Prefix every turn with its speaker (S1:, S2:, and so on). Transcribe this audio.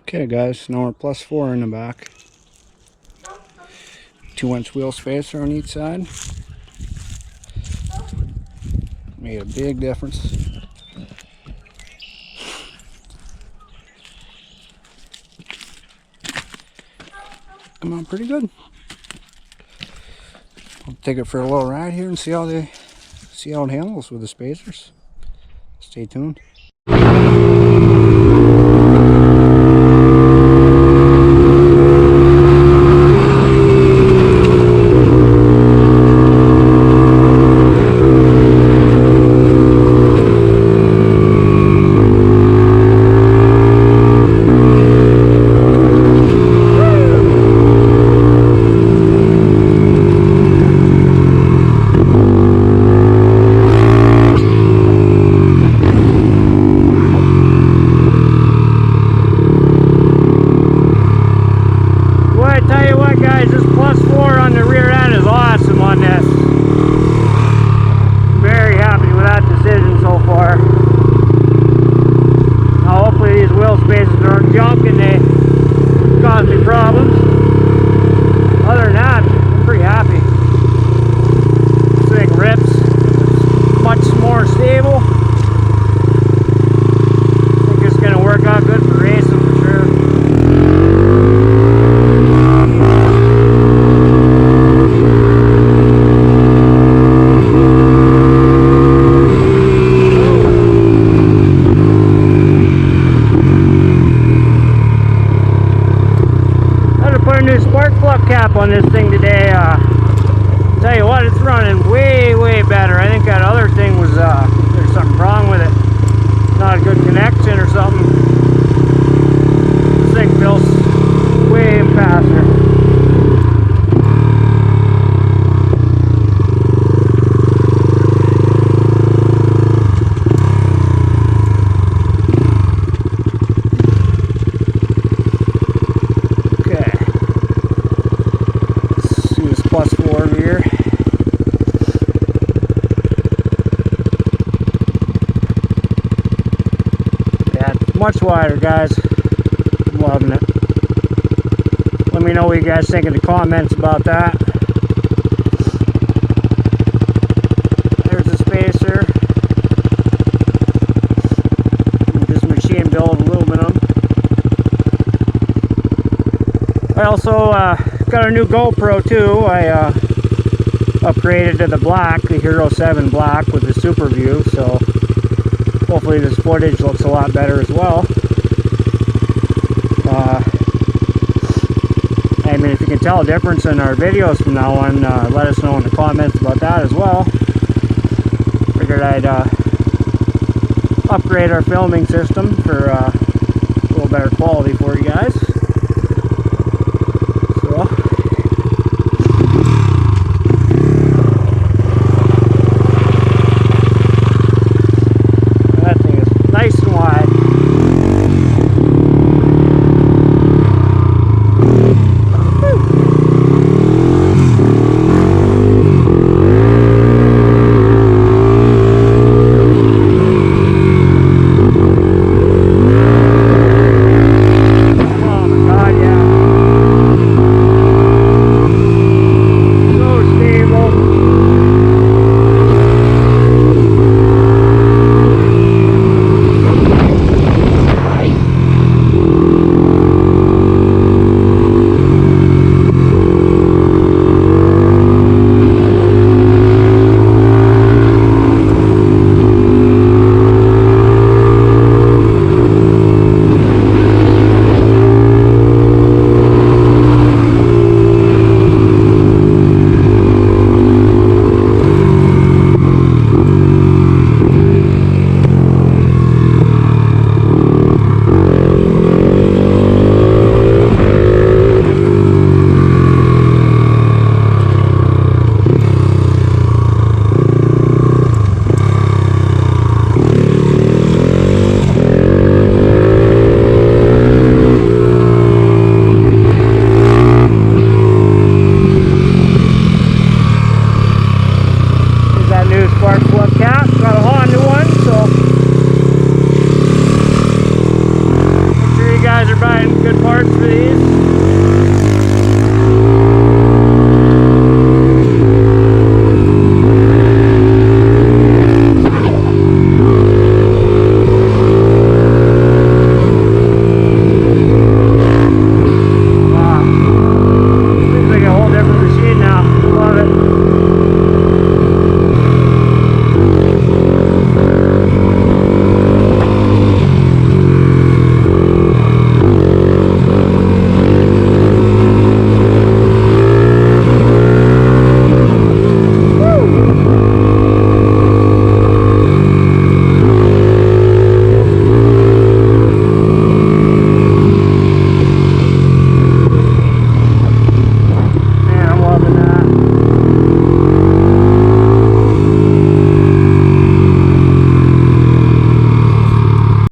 S1: Okay guys, now we're +4 in the back. 2-inch wheel spacer on each side. Made a big difference. Come on, pretty good. I'll take it for a little ride here and see how it handles with the spacers. Stay tuned. Junk and they cause me problems. Other than that, I'm pretty happy. This thing rips. It's much more stable. I think it's going to work out good for racing for sure. Spark plug cap on this thing today. Tell you what, it's running way better. I think that other thing was there's something wrong with it. Not a good connection or something. This thing feels way faster. +4 over here. Yeah, it's much wider, guys. I'm loving it. Let me know what you guys think in the comments about that. There's the spacer. Just machine built aluminum. I also got a new GoPro too. I upgraded to the black, the Hero 7 black with the super view, so hopefully this footage looks a lot better as well. I mean, if you can tell a difference in our videos from now on, let us know in the comments about that as well. Figured I'd upgrade our filming system for a little better quality for you guys.